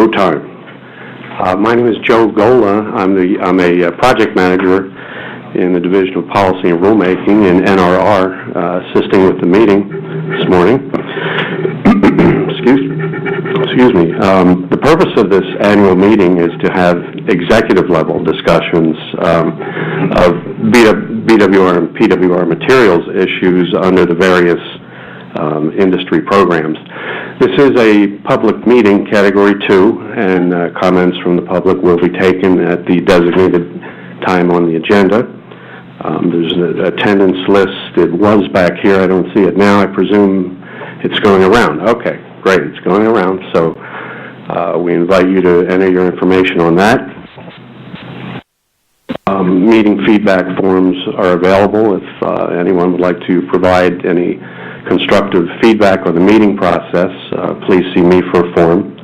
Go time. My name is Joe Gola. I'm a project manager in the Division of Policy and Rulemaking in NRR, assisting with the meeting this morning. Excuse me. The purpose of this annual meeting is to have executive-level discussions of BWR and PWR materials issues under the various industry programs. This is a public meeting, Category 2, and comments from the public will be taken at the designated time on the agenda. There's an attendance list. It was back here. I don't see it now. I presume it's going around. Okay, great. It's going around. So we invite you to enter your information on that. Meeting feedback forms are available if anyone would like to provide any constructive feedback on the meeting process. Please see me for a form.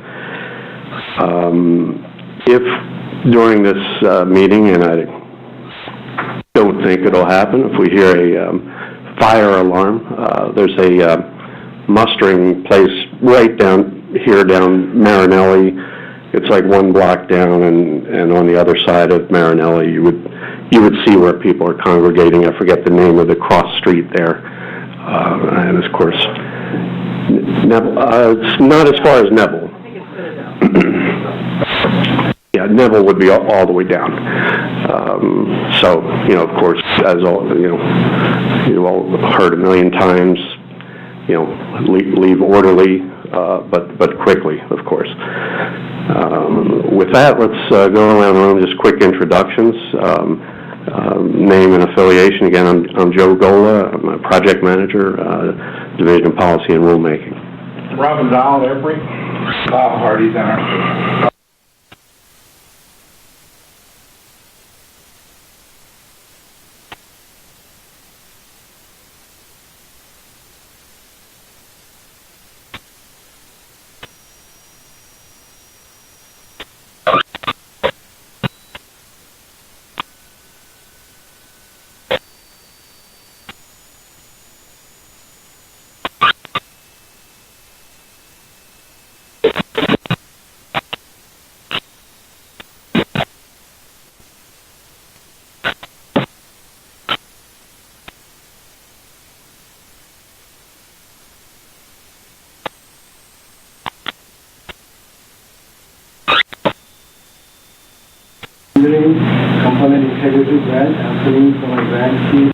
If during this meeting, and I don't think it'll happen, if we hear a fire alarm, there's a mustering place right down here, down Marinelli. It's like one block down, and on the other side of Marinelli, you would see where people are congregating. I forget the name of the cross street there, and of course, Neville. It's not as far as Neville. I think it's further down. Yeah, Neville would be all the way down. So, of course, as all you all heard a million times, leave orderly, but quickly, of course. With that, let's go around the room, just quick introductions. Name and affiliation. Again, I'm Joe Gola. I'm a project manager, Division of Policy and Rulemaking. Robin Dahl, Every. Bob Hardy's NRC. Component integrity grant, applying for a grant fee.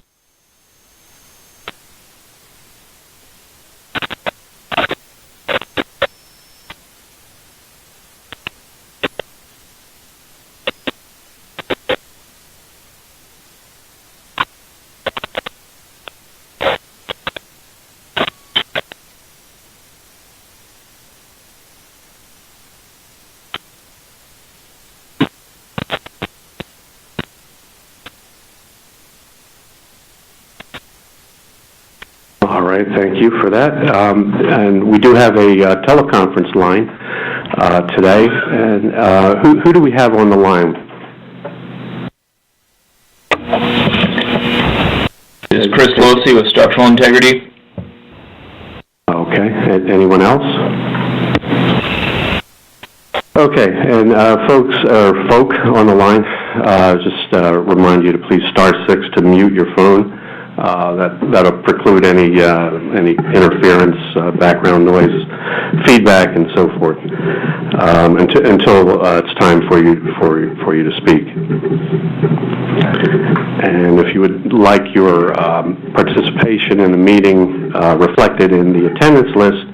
All right, thank you for that. And we do have a teleconference line today. And who do we have on the line? This is Chris Losey with Structural Integrity. Okay, and anyone else? Okay, and folk on the line, just remind you to please *6 to mute your phone. That'll preclude any interference, background noise, feedback, and so forth, until it's time for you to speak. And if you would like your participation in the meeting reflected in the attendance list,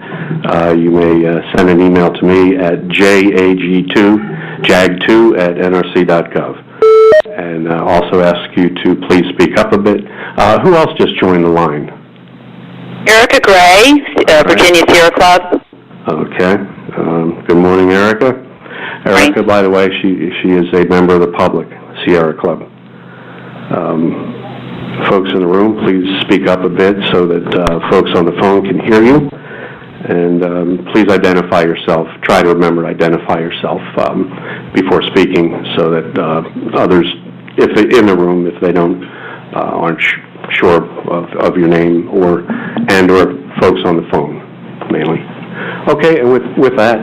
you may send an email to me at jag2@nrc.gov. And also ask you to please speak up a bit. Who else just joined the line? Erica Gray, Virginia Sierra Club. Okay. Good morning, Erica. Erica, by the way, she is a member of the public, Sierra Club. Folks in the room, please speak up a bit so that folks on the phone can hear you. And please identify yourself. Try to remember to identify yourself before speaking so that others, if in the room, if they aren't sure of your name, or folks on the phone, mainly. Okay, and with that,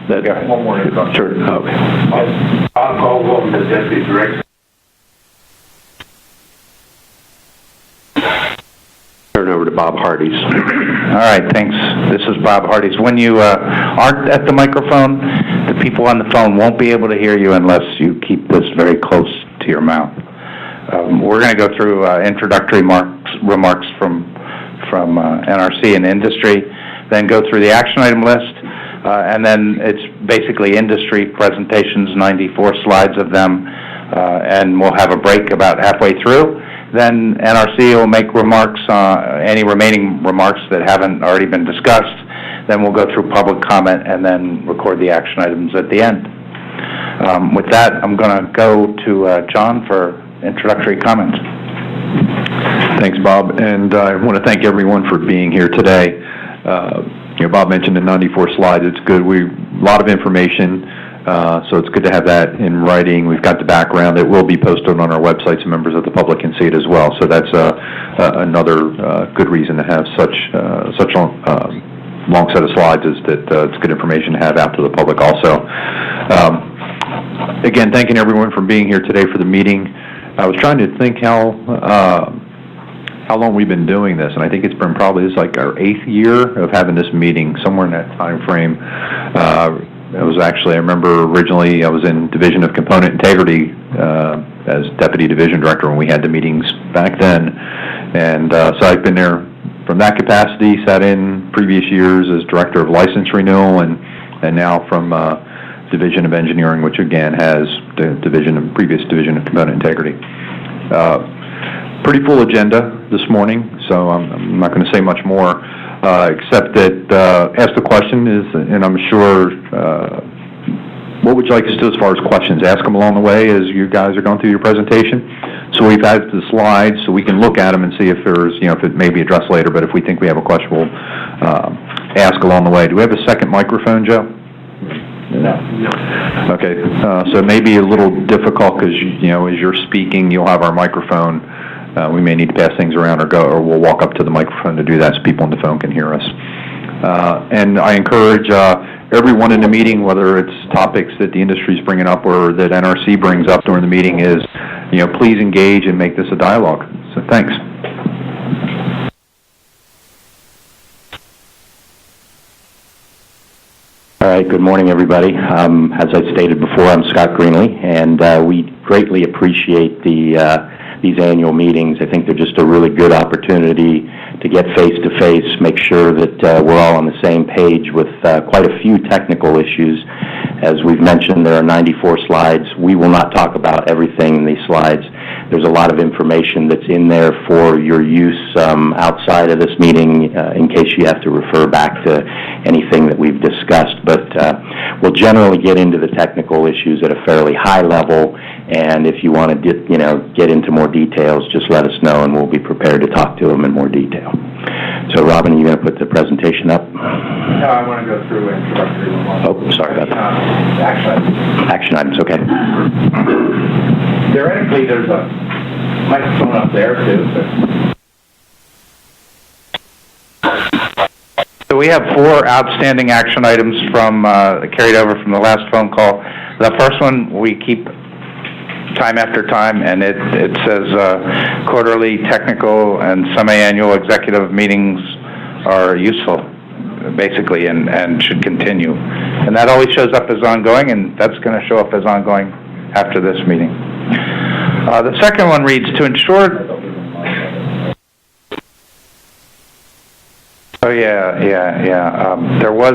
That, One more introduction. sure, okay. Bob Caldwell, the Deputy Director. Turn over to Bob Hardee's. All right, thanks. This is Bob Hardee's. When you aren't at the microphone, the people on the phone won't be able to hear you unless you keep this very close to your mouth. We're going to go through introductory remarks from NRC and industry, then go through the action item list, and then it's basically industry presentations, 94 slides of them, and we'll have a break about halfway through. Then NRC will make remarks, any remaining remarks that haven't already been discussed. Then we'll go through public comment and then record the action items at the end. With that, I'm going to go to John for introductory comments. Thanks, Bob, and I want to thank everyone for being here today. Bob mentioned the 94 slides. It's good. A lot of information. So it's good to have that in writing. We've got the background. It will be posted on our website so members of the public can see it as well. So that's another good reason to have such a long set of slides, is that it's good information to have out to the public also. Again, thanking everyone for being here today for the meeting. I was trying to think how long we've been doing this, and I think it's been probably, this is like our 8th year of having this meeting, somewhere in that time frame. It was actually, I remember originally I was in Division of Component Integrity as Deputy Division Director when we had the meetings back then. And so I've been there from that capacity, sat in previous years as Director of License Renewal, and now from Division of Engineering, which again has the previous Division of Component Integrity. Pretty full agenda this morning, so I'm not going to say much more. Except that ask the question is, and I'm sure, what would you like us to do as far as questions? Ask them along the way as you guys are going through your presentation. So we've had the slides so we can look at them and see if there's, if it may be addressed later, but if we think we have a question, we'll ask along the way. Do we have a second microphone, Joe? No. Okay, so it may be a little difficult because, as you're speaking, you'll have our microphone. We may need to pass things around or we'll walk up to the microphone to do that so people on the phone can hear us. And I encourage everyone in the meeting, whether it's topics that the industry is bringing up or that NRC brings up during the meeting, is, please engage and make this a dialogue. So thanks. All right, good morning, everybody. As I stated before, I'm Scott Greenlee, and we greatly appreciate these annual meetings. I think they're just a really good opportunity to get face-to-face, make sure that we're all on the same page with quite a few technical issues. As we've mentioned, there are 94 slides. We will not talk about everything in these slides. There's a lot of information that's in there for your use outside of this meeting in case you have to refer back to anything that we've discussed. But we'll generally get into the technical issues at a fairly high level, and if you want to get into more details, just let us know and we'll be prepared to talk to them in more detail. So Robin, are you going to put the presentation up? No, I want to go through introductory remarks. Oh, sorry about that. Action items. Action items, okay. Theoretically, there's a microphone up there, too. So we have 4 outstanding action items from carried over from the last phone call. The first one we keep time after time, and it says quarterly technical and semi-annual executive meetings are useful, basically, and should continue. And that always shows up as ongoing, and that's going to show up as ongoing after this meeting. The second one reads, to ensure... Oh, yeah. There was,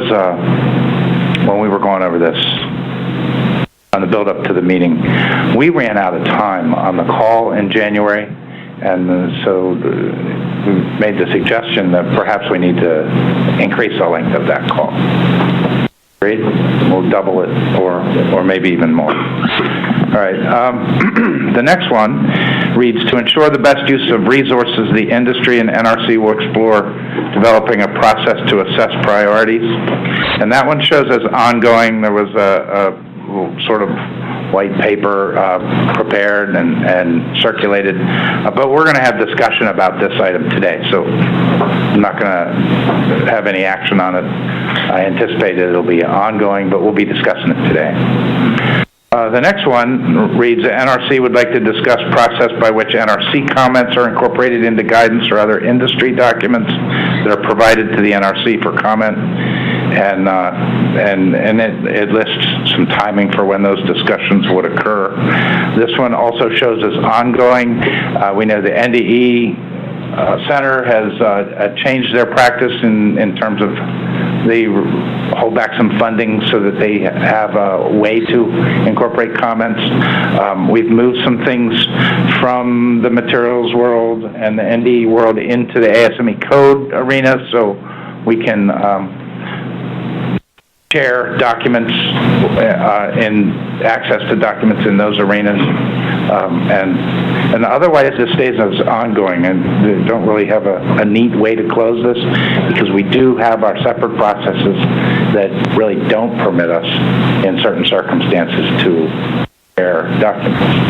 when we were going over this, on the build-up to the meeting, we ran out of time on the call in January, and so we made the suggestion that perhaps we need to increase the length of that call. Agreed? We'll double it, or maybe even more. All right. The next one reads, to ensure the best use of resources, the industry and NRC will explore developing a process to assess priorities. And that one shows as ongoing. There was a sort of white paper prepared and circulated, but we're going to have discussion about this item today, so I'm not going to have any action on it. I anticipate that it'll be ongoing, but we'll be discussing it today. The next one reads, the NRC would like to discuss process by which NRC comments are incorporated into guidance or other industry documents that are provided to the NRC for comment, and it lists some timing for when those discussions would occur. This one also shows us ongoing. We know the NDE Center has changed their practice in terms of they hold back some funding so that they have a way to incorporate comments. We've moved some things from the materials world and the NDE world into the ASME code arena, so we can share documents and access to documents in those arenas. And otherwise, this stays as ongoing, and we don't really have a neat way to close this, because we do have our separate processes that really don't permit us, in certain circumstances, to share documents.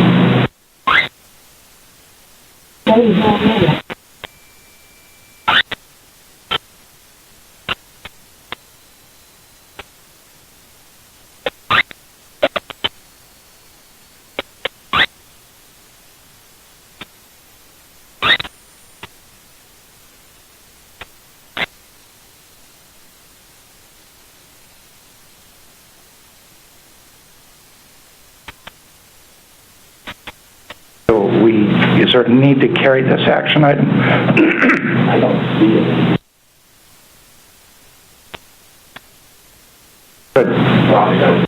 Is there a need to carry this action item? I don't see it. Good. I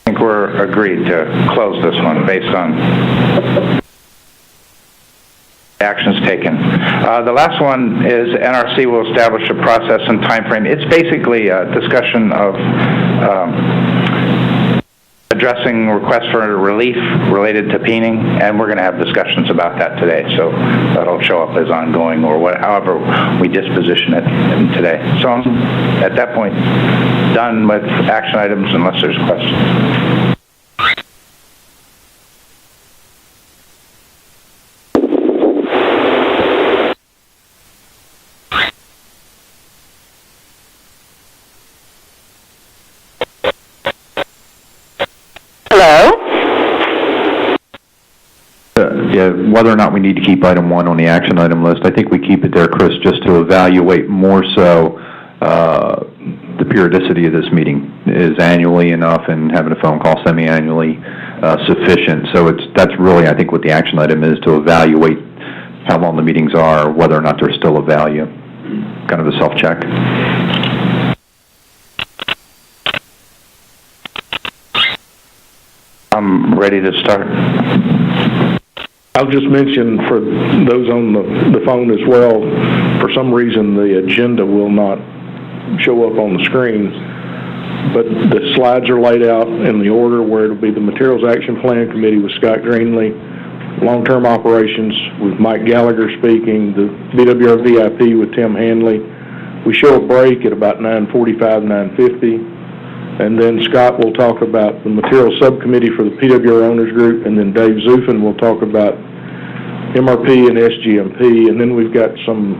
think we're agreed to close this one based on actions taken. The last one is NRC will establish a process and time frame. It's basically a discussion of addressing requests for relief related to peening, and we're going to have discussions about that today, so that'll show up as ongoing or however we disposition it today. So I'm, at that point, done with action items unless there's questions. Whether or not we need to keep item 1 on the action item list, I think we keep it there, Chris, just to evaluate more so the periodicity of this meeting. Is annually enough, and having a phone call semi-annually sufficient? So that's really, I think, what the action item is, to evaluate how long the meetings are, whether or not there's still a value. Kind of a self-check. I'm ready to start. I'll just mention for those on the phone as well, for some reason the agenda will not show up on the screen, but the slides are laid out in the order where it'll be the Materials Action Plan Committee with Scott Greenlee, Long-Term Operations with Mike Gallagher speaking, the BWR VIP with Tim Hanley. We show a break at about 9:45, 9:50, and then Scott will talk about the Materials Subcommittee for the PWR Owners Group, and then Dave Zufin will talk about MRP and SGMP, and then we've got some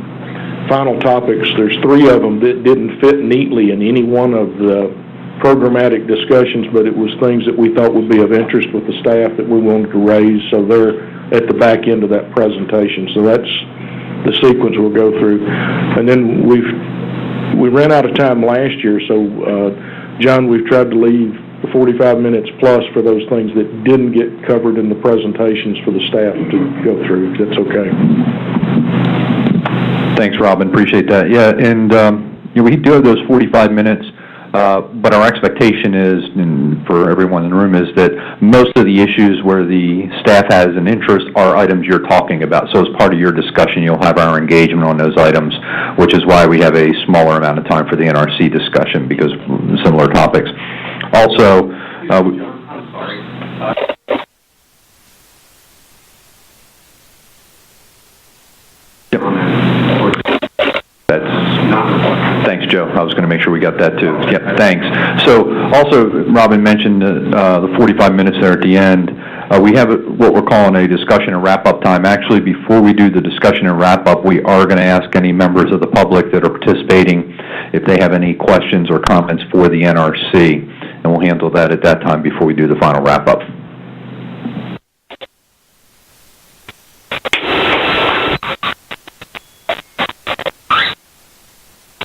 final topics. There's 3 of them that didn't fit neatly in any one of the programmatic discussions, but it was things that we thought would be of interest with the staff that we wanted to raise, so they're at the back end of that presentation. So that's the sequence we'll go through. And then we ran out of time last year, so John, we've tried to leave the 45 minutes plus for those things that didn't get covered in the presentations for the staff to go through, if that's okay. Thanks, Robin. Appreciate that. Yeah, and we do have those 45 minutes, but our expectation is, and for everyone in the room, is that most of the issues where the staff has an interest are items you're talking about. So as part of your discussion, you'll have our engagement on those items, which is why we have a smaller amount of time for the NRC discussion, because similar topics. Also, I'm sorry. Thanks, Joe. I was going to make sure we got that too. Yeah, thanks. So also, Robin mentioned the 45 minutes there at the end. We have what we're calling a discussion and wrap-up time. Actually, before we do the discussion and wrap-up, we are going to ask any members of the public that are participating if they have any questions or comments for the NRC, and we'll handle that at that time before we do the final wrap-up.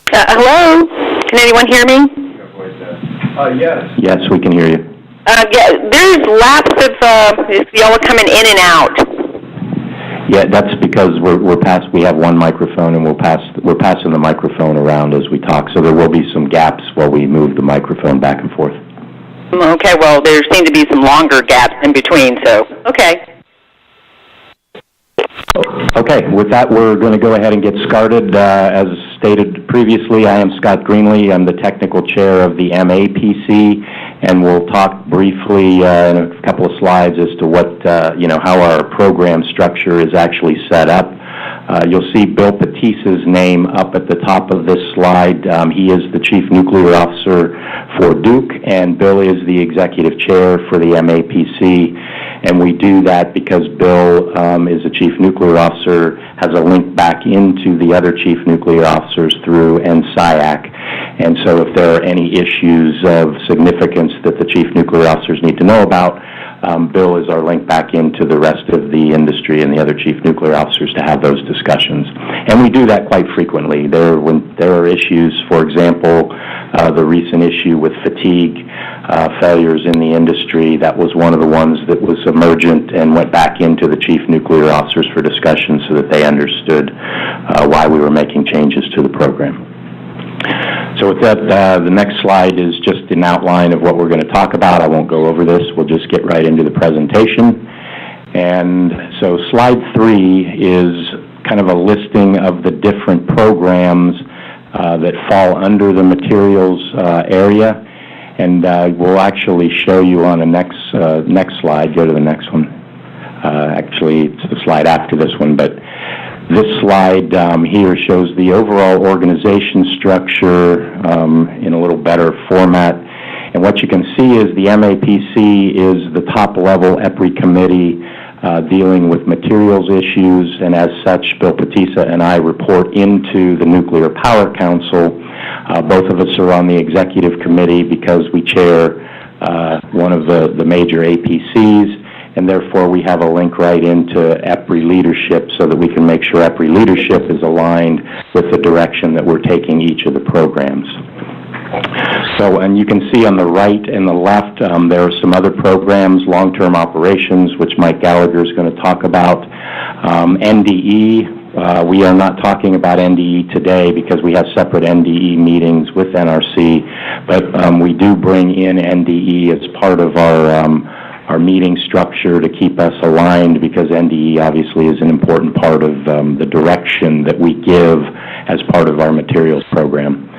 Hello? Can anyone hear me? Yes. Yes, we can hear you. Yeah, there's lots of y'all are coming in and out. Yeah, that's because we have one microphone, and we're passing the microphone around as we talk, so there will be some gaps while we move the microphone back and forth. Okay, well, there seem to be some longer gaps in between, so, okay. Okay, with that, we're going to go ahead and get started. As stated previously, I am Scott Greenlee. I'm the technical chair of the MAPC, and we'll talk briefly in a couple of slides as to what, how our program structure is actually set up. You'll see Bill Patisa's name up at the top of this slide. He is the Chief Nuclear Officer for Duke, and Bill is the Executive Chair for the MAPC. And we do that because Bill is a Chief Nuclear Officer, has a link back into the other Chief Nuclear Officers through NSIAC. And so if there are any issues of significance that the Chief Nuclear Officers need to know about, Bill is our link back into the rest of the industry and the other Chief Nuclear Officers to have those discussions. And we do that quite frequently. When there are issues, for example, the recent issue with fatigue, failures in the industry, that was one of the ones that was emergent and went back into the Chief Nuclear Officers for discussion so that they understood why we were making changes to the program. So with that, the next slide is just an outline of what we're going to talk about. I won't go over this. We'll just get right into the presentation. And so slide 3 is kind of a listing of the different programs that fall under the materials area. And we'll actually show you on the next slide. Go to the next one. Actually, it's the slide after this one, but this slide here shows the overall organization structure in a little better format. And what you can see is the MAPC is the top-level EPRI committee dealing with materials issues, and as such, Bill Patisa and I report into the Nuclear Power Council. Both of us are on the executive committee because we chair one of the major APCs, and therefore we have a link right into EPRI leadership so that we can make sure EPRI leadership is aligned with the direction that we're taking each of the programs. So, and you can see on the right and the left, there are some other programs, long-term operations, which Mike Gallagher is going to talk about. NDE, we are not talking about NDE today because we have separate NDE meetings with NRC, but we do bring in NDE as part of our meeting structure to keep us aligned because NDE obviously is an important part of the direction that we give as part of our materials program.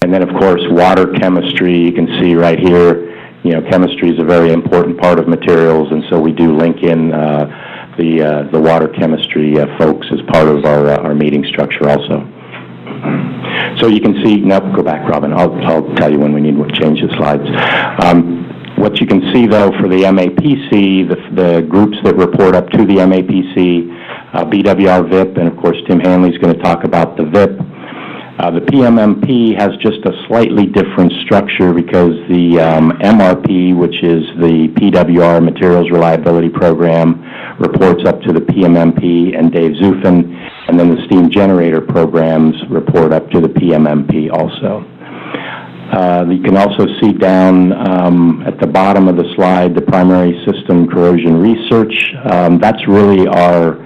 And then, of course, water chemistry, you can see right here, chemistry is a very important part of materials, and so we do link in the water chemistry folks as part of our meeting structure also. So you can see, now go back, Robin, I'll tell you when we need to change the slides. What you can see, though, for the MAPC, the groups that report up to the MAPC, BWR VIP, and of course Tim Hanley's going to talk about the VIP. The PMMP has just a slightly different structure because the MRP, which is the PWR Materials Reliability Program, reports up to the PMMP and Dave Zufin, and then the steam generator programs report up to the PMMP also. You can also see down at the bottom of the slide the primary system corrosion research. That's really our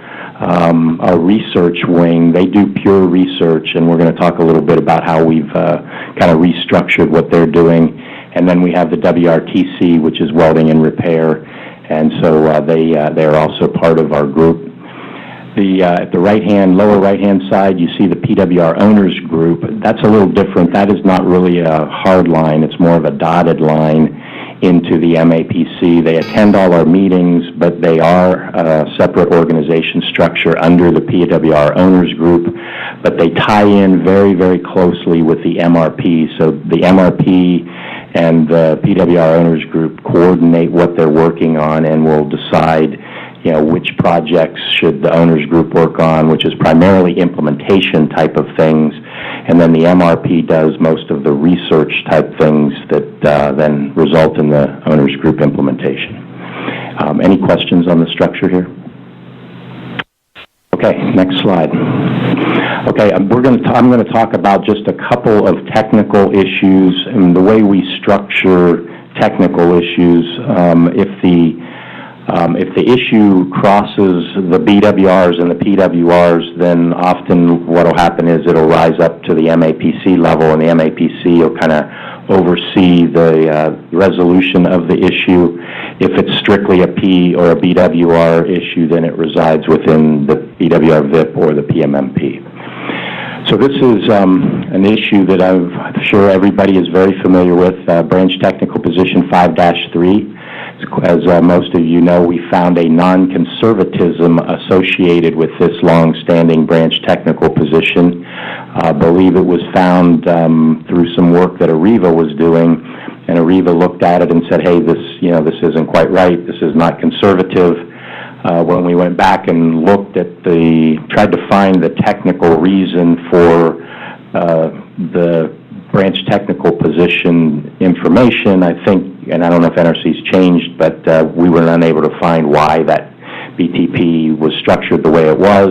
research wing. They do pure research, and we're going to talk a little bit about how we've kind of restructured what they're doing. And then we have the WRTC, which is welding and repair, and so they're also part of our group. At the lower right-hand side, you see the PWR owners group. That's a little different. That is not really a hard line. It's more of a dotted line into the MAPC. They attend all our meetings, but they are a separate organization structure under the PWR Owners Group, but they tie in very, very closely with the MRP. So the MRP and the PWR Owners Group coordinate what they're working on and will decide, you know, which projects should the Owners Group work on, which is primarily implementation type of things, and then the MRP does most of the research type things that then result in the Owners Group implementation. Any questions on the structure here? Okay, next slide. Okay, I'm going to talk about just a couple of technical issues and the way we structure technical issues. If the issue crosses the BWRs and the PWRs, then often what will happen is it'll rise up to the MAPC level, and the MAPC will kind of oversee the resolution of the issue. If it's strictly a P or a BWR issue, then it resides within the BWR VIP or the PMMP. So this is an issue that I'm sure everybody is very familiar with, Branch Technical Position 5-3. As most of you know, we found a non-conservatism associated with this long-standing branch technical position. I believe it was found through some work that AREVA was doing, and AREVA looked at it and said, hey, this isn't quite right, this is not conservative. When we went back and looked at tried to find the technical reason for the branch technical position information, I think, and I don't know if NRC's changed, but we were unable to find why that BTP was structured the way it was.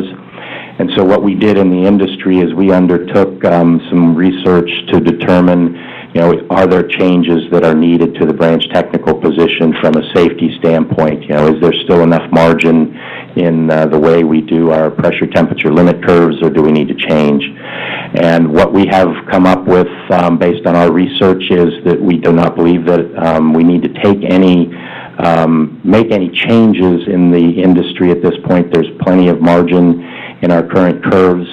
And so what we did in the industry is we undertook some research to determine, you know, are there changes that are needed to the branch technical position from a safety standpoint? You know, is there still enough margin in the way we do our pressure temperature limit curves, or do we need to change? And what we have come up with based on our research is that we do not believe that we need to make any changes in the industry at this point. There's plenty of margin in our current curves,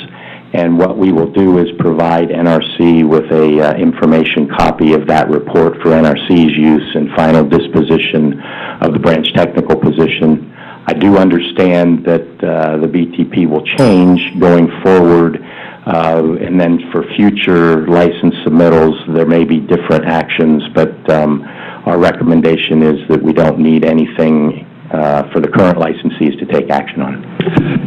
and what we will do is provide NRC with a information copy of that report for NRC's use in final disposition of the branch technical position. I do understand that the BTP will change going forward, and then for future license submittals, there may be different actions, but our recommendation is that we don't need anything for the current licensees to take action on.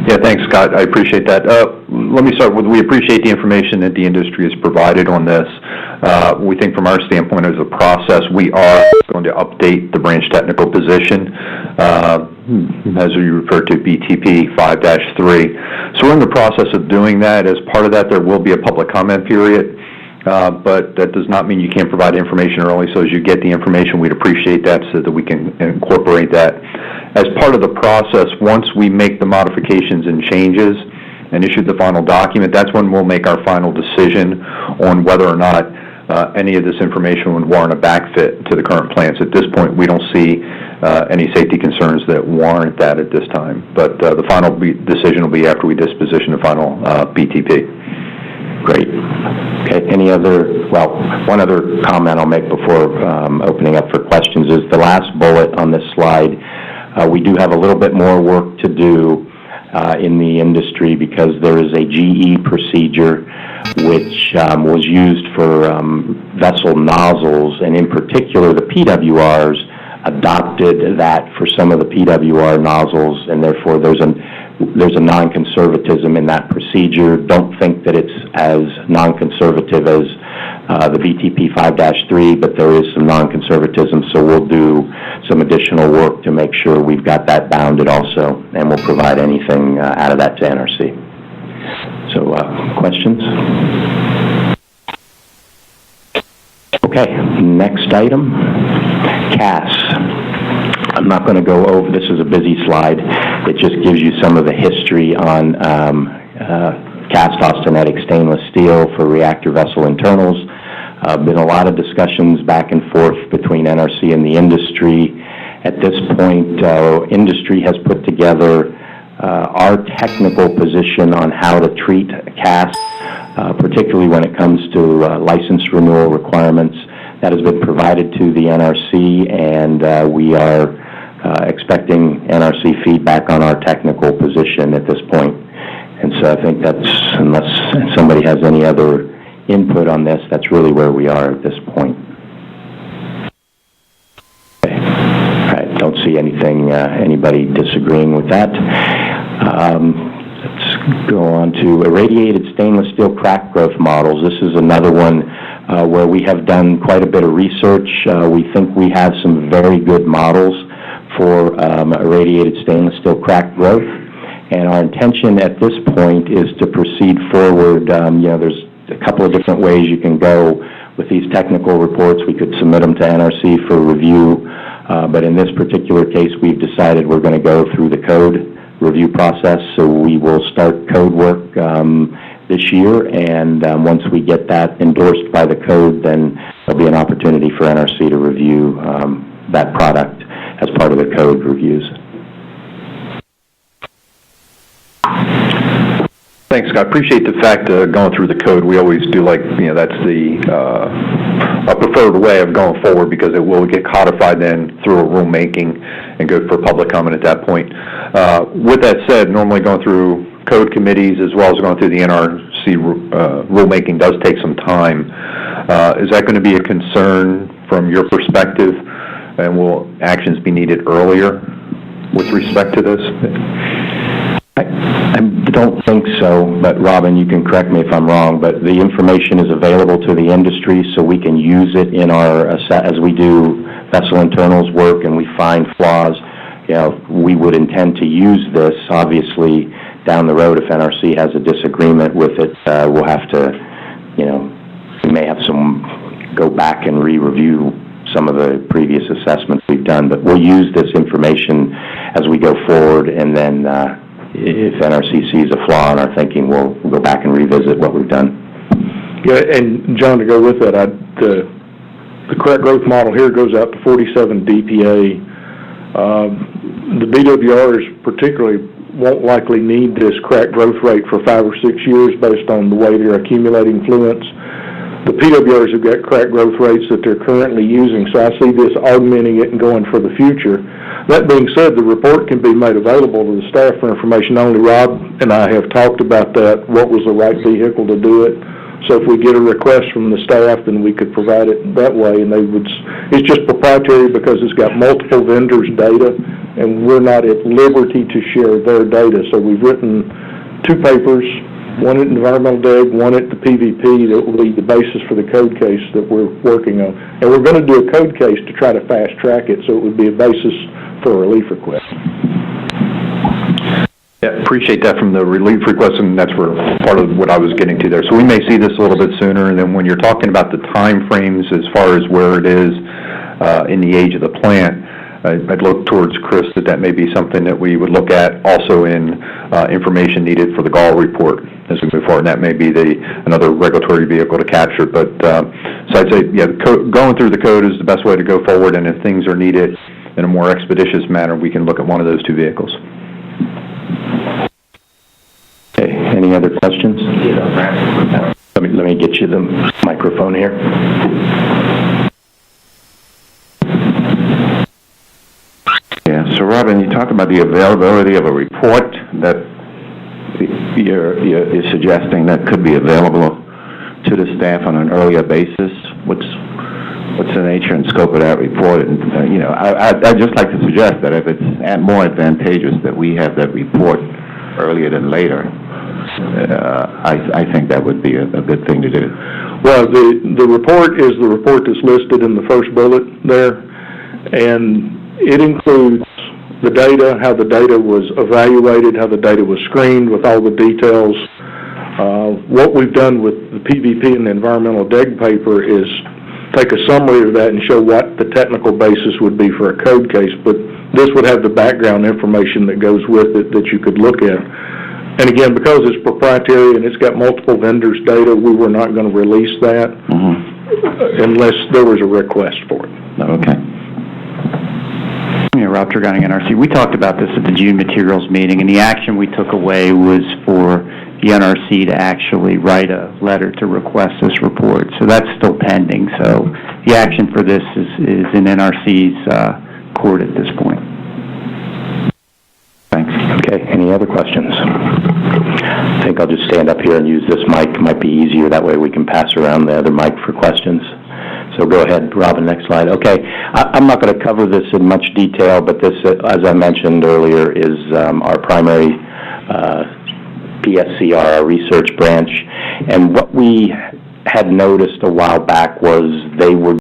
Yeah, thanks, Scott. I appreciate that. Let me start with, we appreciate the information that the industry has provided on this. We think from our standpoint as a process, we are going to update the branch technical position, as you referred to, BTP 5-3. So we're in the process of doing that. As part of that, there will be a public comment period. But that does not mean you can't provide information early, so as you get the information, we'd appreciate that so that we can incorporate that. As part of the process, once we make the modifications and changes and issue the final document, that's when we'll make our final decision on whether or not any of this information would warrant a backfit to the current plans. At this point, we don't see any safety concerns that warrant that at this time, but the final decision will be after we disposition the final BTP. Great. Okay, one other comment I'll make before opening up for questions is the last bullet on this slide. We do have a little bit more work to do in the industry because there is a GE procedure which was used for vessel nozzles, and in particular the PWRs adopted that for some of the PWR nozzles, and therefore there's a non-conservatism in that procedure. Don't think that it's as non-conservative as the BTP 5-3, but there is some non-conservatism, so we'll do some additional work to make sure we've got that bounded also, and we'll provide anything out of that to NRC. So, questions? Okay, next item, CAS. I'm not going to go over, this is a busy slide. It just gives you some of the history on cast austenitic stainless steel for reactor vessel internals. Been a lot of discussions back and forth between NRC and the industry. At this point, industry has put together our technical position on how to treat cast, particularly when it comes to license renewal requirements. That has been provided to the NRC, and we are expecting NRC feedback on our technical position at this point. And so I think that's, unless somebody has any other input on this, that's really where we are at this point. Okay. All right, don't see anything, anybody disagreeing with that. Let's go on to irradiated stainless steel crack growth models. This is another one where we have done quite a bit of research. We think we have some very good models for irradiated stainless steel crack growth. And our intention at this point is to proceed forward. There's a couple of different ways you can go with these technical reports. We could submit them to NRC for review, but in this particular case, we've decided we're going to go through the code review process. So we will start code work this year, and once we get that endorsed by the code, then there'll be an opportunity for NRC to review that product as part of the code reviews. Thanks, Scott. Appreciate the fact going through the code. We always do that's the a preferred way of going forward, because it will get codified then through a rulemaking and go for public comment at that point. With that said, normally going through code committees as well as going through the NRC rulemaking does take some time. Is that going to be a concern from your perspective, and will actions be needed earlier with respect to this? I don't think so, but Robin, you can correct me if I'm wrong, but the information is available to the industry, so we can use it in our, as we do vessel internals work and we find flaws. We would intend to use this. Obviously, down the road, if NRC has a disagreement with it, we'll have to, we may have go back and re-review some of the previous assessments we've done, but we'll use this information as we go forward, and then if NRC sees a flaw in our thinking, we'll go back and revisit what we've done. Yeah, and John, to go with that, the crack growth model here goes out to 47 DPA. The BWRs particularly won't likely need this crack growth rate for 5 or 6 years based on the way they're accumulating fluents. The PWRs have got crack growth rates that they're currently using, so I see this augmenting it and going for the future. That being said, the report can be made available to the staff for information only. Rob and I have talked about that, what was the right vehicle to do it. So if we get a request from the staff, then we could provide it that way, and it's just proprietary because it's got multiple vendors' data, and we're not at liberty to share their data. So we've written 2 papers, one at Environmental Dig, one at the PVP, that will be the basis for the code case that we're working on. And we're going to do a code case to try to fast track it, so it would be a basis for a relief request. Yeah, appreciate that from the relief request, and that's where part of what I was getting to there. So we may see this a little bit sooner, and then when you're talking about the time frames as far as where it is in the age of the plant, I'd look towards Chris that may be something that we would look at also in information needed for the Gall report as we move forward. And that may be another regulatory vehicle to capture. But so I'd say, yeah, going through the code is the best way to go forward. And if things are needed in a more expeditious manner, we can look at one of those 2 vehicles. Okay. Any other questions? Let me get you the microphone here. Yeah, so Robin, you talked about the availability of a report that you're suggesting that could be available to the staff on an earlier basis. What's the nature and scope of that report? And I'd just like to suggest that if it's more advantageous that we have that report earlier than later, I think that would be a good thing to do. Well, the report is the report that's listed in the first bullet there, and it includes the data, how the data was evaluated, how the data was screened with all the details. What we've done with the PVP and the environmental DEG paper is take a summary of that and show what the technical basis would be for a code case, but this would have the background information that goes with it that you could look at. And again, because it's proprietary and it's got multiple vendors' data, we were not going to release that unless there was a request for it. Okay. Yeah, Raptor Guiding NRC. We talked about this at the June materials meeting, and the action we took away was for the NRC to actually write a letter to request this report. So that's still pending. So the action for this is in NRC's court at this point. Thanks. Okay, any other questions? I think I'll just stand up here and use this mic. It might be easier. That way we can pass around the other mic for questions. So go ahead, Robin, next slide. Okay, I'm not going to cover this in much detail, but this, as I mentioned earlier, is our primary PSCR, our research branch. And what we had noticed a while back was they were